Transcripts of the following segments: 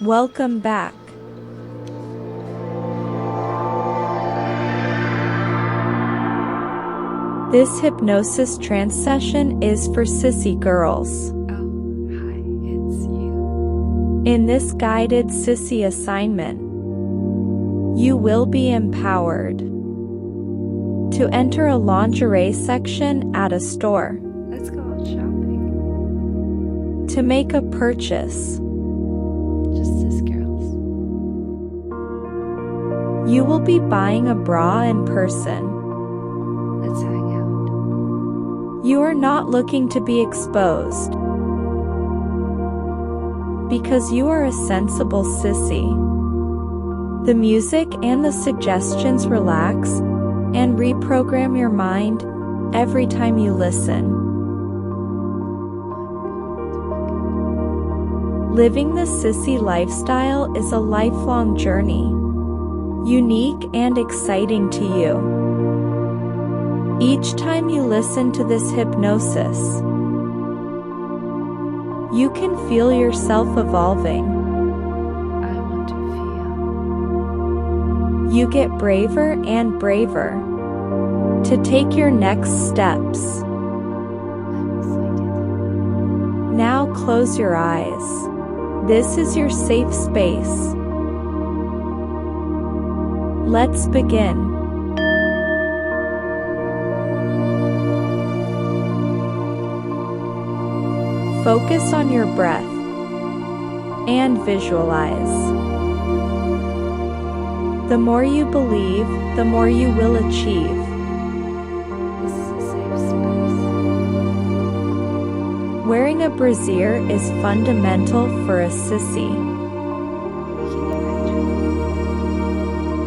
Welcome back. This hypnosis trance session is for sissy girls. Oh, hi, it's you. In this guided sissy assignment, you will be empowered to enter a lingerie section at a store, Let's go out shopping. to make a purchase. Just as girls. You will be buying a bra in person. Let's hang out. You are not looking to be exposed because you are a sensible sissy. The music and the suggestions relax and reprogram your mind every time you listen. Living the sissy lifestyle is a lifelong journey, unique and exciting to you. Each time you listen to this hypnosis, you can feel yourself evolving. I want to feel. You get braver and braver to take your next steps. I'm excited. Now close your eyes. This is your safe space. Let's begin. Focus on your breath and visualize. The more you believe, the more you will achieve. This is a safe space. Wearing a brassiere is fundamental for a sissy. We can imagine.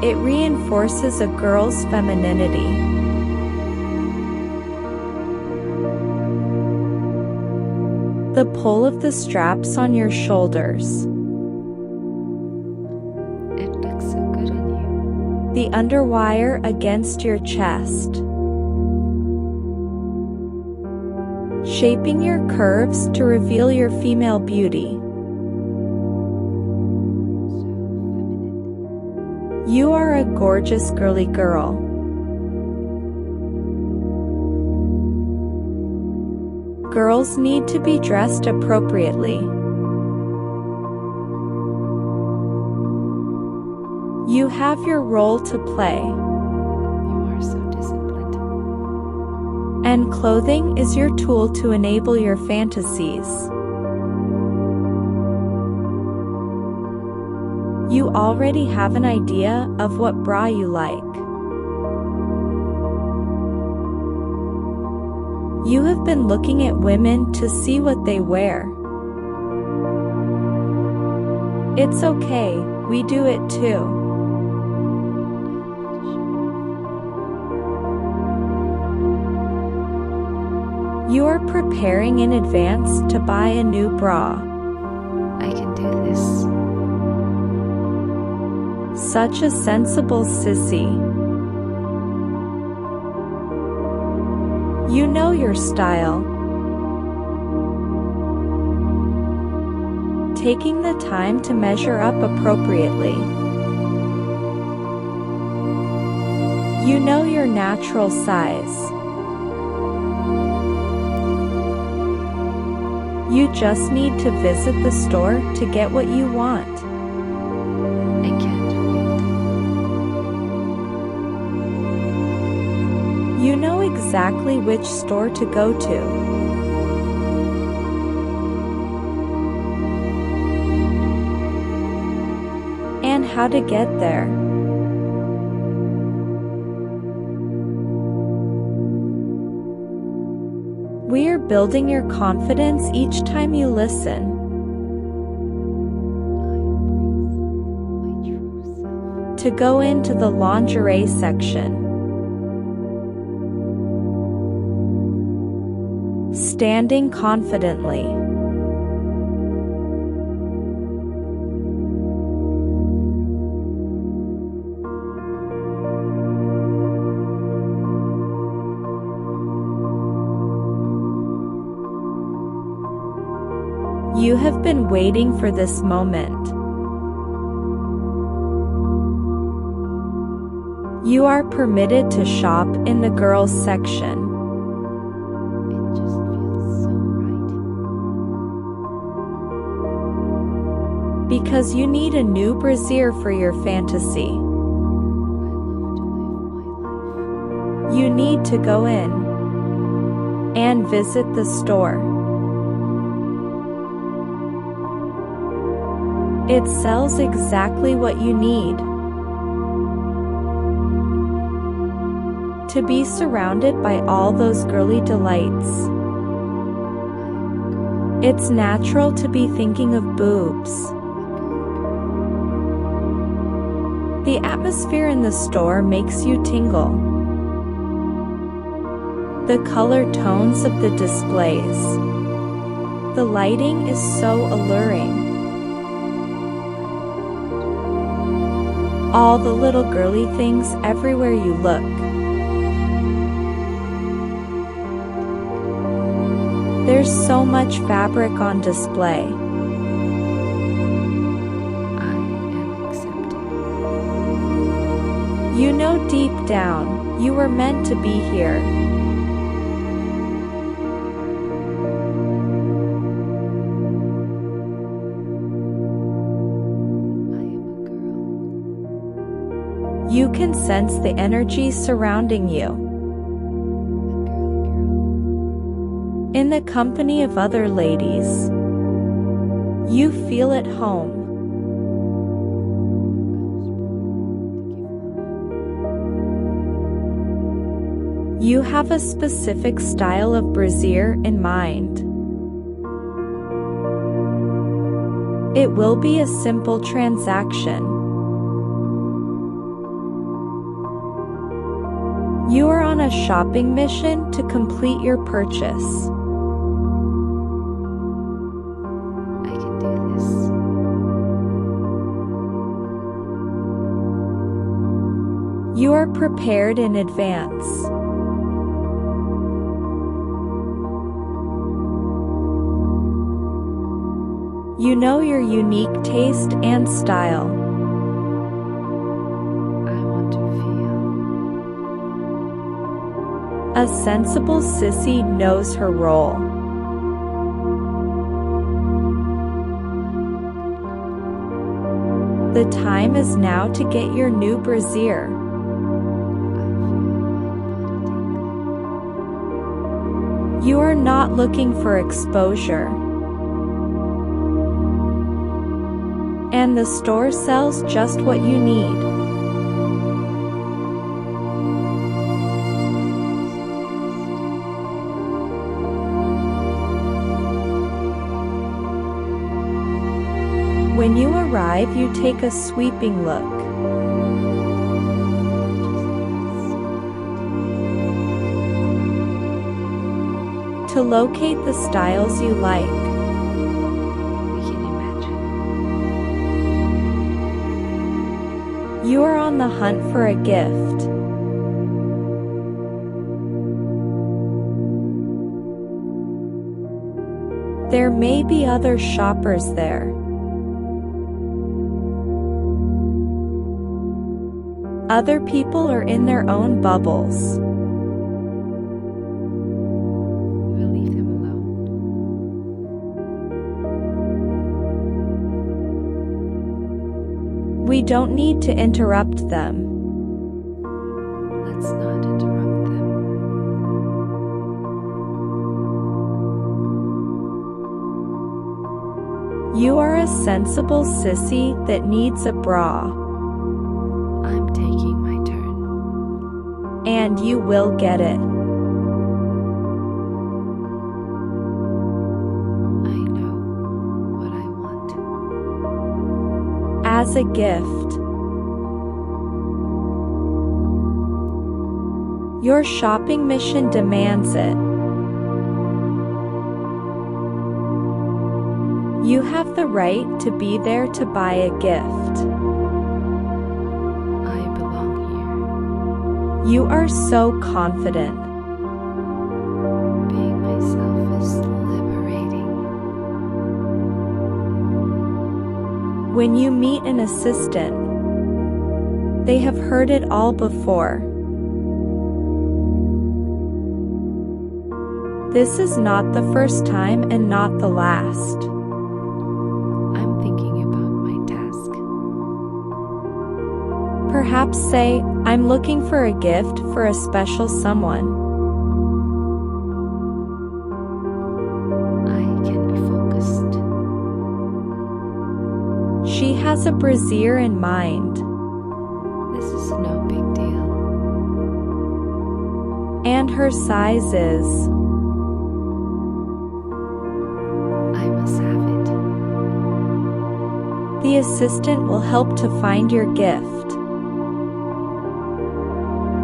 It reinforces a girl's femininity. The pull of the straps on your shoulders, It looks so good on the underwire against your chest, shaping your curves to reveal your female beauty. you. So feminine. You are a gorgeous girly girl. Girls need to be dressed appropriately. You have your role to play, You are so disciplined. and clothing is your tool to enable your fantasies. You already have an idea of what bra you like. You have been looking at women to see what they wear. It's okay, we do it too. You are preparing in advance to buy a new bra. I can do this. Such a sensible sissy. You know your style. Taking the time to measure up appropriately. You know your natural size. You just need to visit the store to get what you want. I can't wait. You know exactly which store to go to. And how to get there. We are building your confidence each time you listen. I embrace my true self. To go into the lingerie section. Standing confidently. You have been waiting for this moment. You are permitted to shop in the girls section. It just feels so right. Because you need a new brassiere for your fantasy. I love to live my life. You need to go in and visit the store. It sells exactly what you need. To be surrounded by all those girly delights. I am a girl. It's natural to be thinking of boobs. A girly girl. The atmosphere in the store makes you tingle. The color tones of the displays. The lighting is so alluring. All the little girly things everywhere you look. There's so much fabric on display. I am accepted. You know deep down, you were meant to be here. I am a girl. You can sense the energy surrounding you. A girly girl. In the company of other ladies, you feel at home. I was born to give love. You have a specific style of brassiere in mind. It will be a simple transaction. You are on a shopping mission to complete your purchase. I can do this. You are prepared in advance. You know your unique taste and style. I want to feel. A sensible sissy knows her role. The time is now to get your new brassiere. I feel my body tingling. You are not looking for exposure. And the store sells just what you need. When you arrive, you take a sweeping look. To locate the styles you like, We can imagine. you are on the hunt for a gift. There may be other shoppers there. Other people are in their own bubbles. We'll leave them alone. We don't need to interrupt them. Let's not interrupt them. You are a sensible sissy that needs a bra. I'm taking my turn. And you will get it. I know what I want. As a gift. Your shopping mission demands it. You have the right to be there to buy a gift. I belong You are so confident. here. Being myself is liberating. When you meet an assistant, They have heard it all before. This is not the first time and not the last. I'm thinking about my task. Perhaps say, I'm looking for a gift for a special someone. I can be focused. She has a brassiere in mind. This is no big deal. And her size is. I must have it. The assistant will help to find your gift.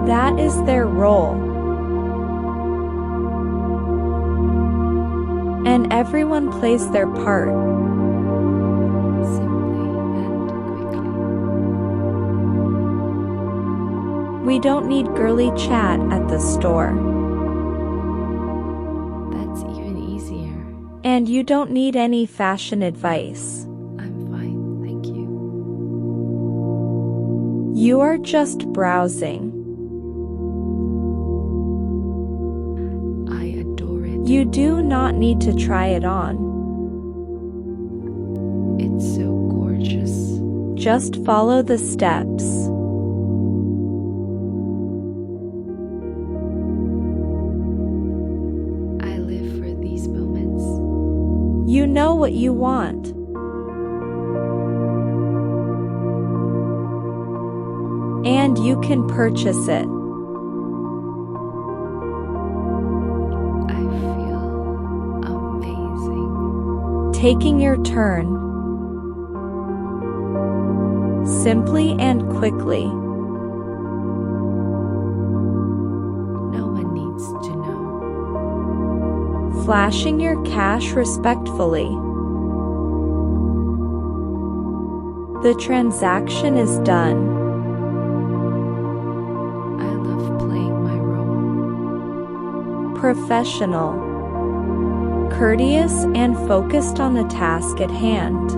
That is their role. And everyone plays their part. Simply and quickly. We don't need girly chat at the store. That's even easier. And you don't need any fashion advice. I'm fine, thank you. You are just browsing. I adore it. You do not need to try it on. It's so gorgeous. Just follow the steps. I live for these moments. You know what you want. And you can purchase it. I feel amazing. Taking your turn. Simply and quickly. No one needs to know. Flashing your cash respectfully. The transaction is done. I love playing my role. Professional. Courteous and focused on the task at hand.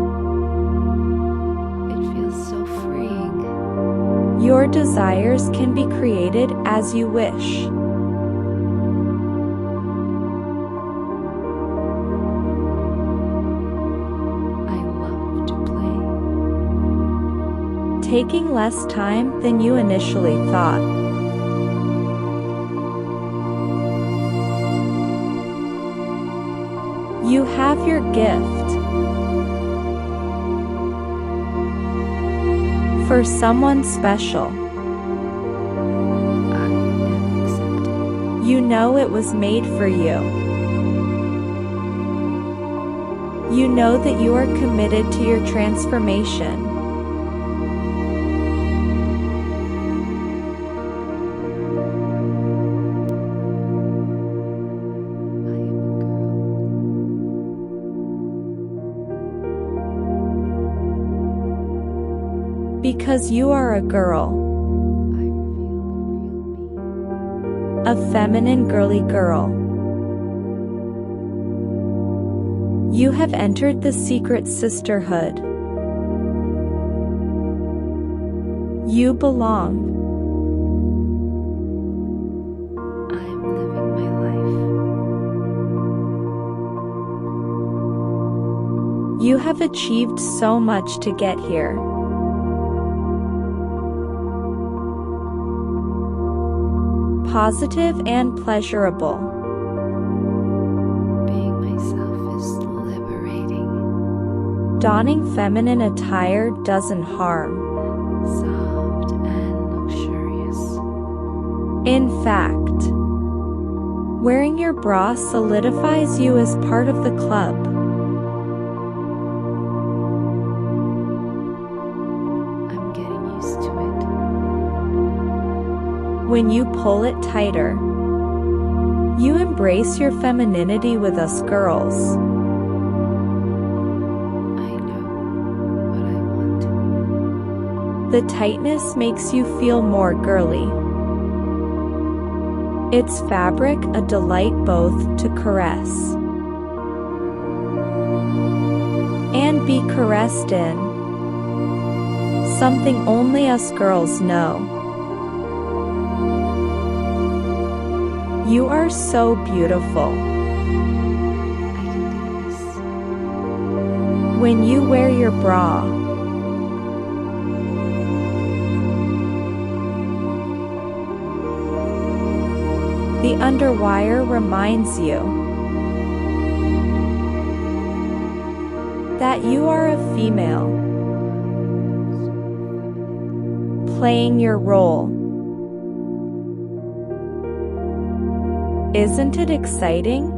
It feels so freeing. Your desires can be created as you wish. I love to play. Taking less time than you initially thought. You have your gift. For someone special. I am accepted. You know it was made for you. You know that you are committed to your transformation. I am a girl. Because you are a girl. I reveal the real me. A feminine girly girl. You have entered the secret sisterhood. You belong. I am living my life. You have achieved so much to get here. Positive and pleasurable. Being myself is liberating. Donning feminine attire doesn't harm. Soft and luxurious. In fact, wearing your bra solidifies you as part of the club. I'm getting used to it. When you pull it tighter, you embrace your femininity with us girls. I know what I want. The tightness makes you feel more girly. Its fabric a delight both to caress and be caressed in. something only us girls know. You are so beautiful. I can do this. When you wear your bra, the underwire reminds you that you are a female, playing your role. Isn't it exciting?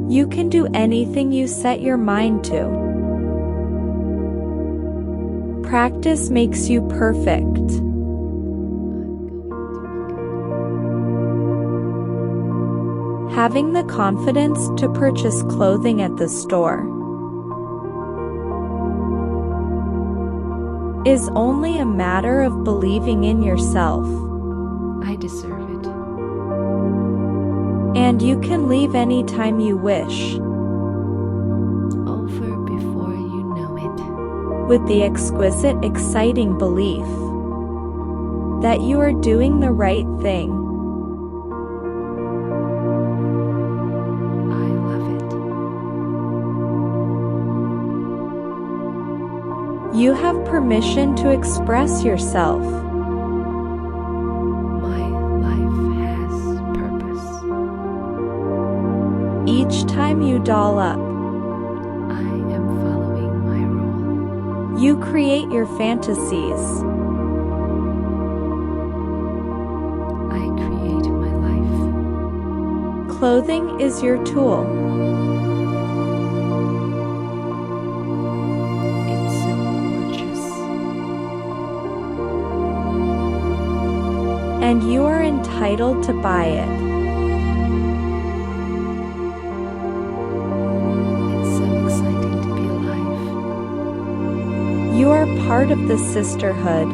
You can do anything you set your mind to. Practice makes you perfect. Having the confidence to purchase clothing at the store is only a matter of believing in yourself. I deserve it. And you can leave anytime you wish, Over before you know it. with the exquisite, exciting belief that you are doing the right thing. I love it. You have permission to express yourself. My life has purpose. Each time you doll up, I am following my role. you create your fantasies. I create my life. Clothing is your tool. It's so gorgeous. And you are entitled to buy it. It's so exciting to be alive. You are part of the sisterhood.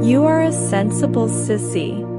You are a sensible sissy.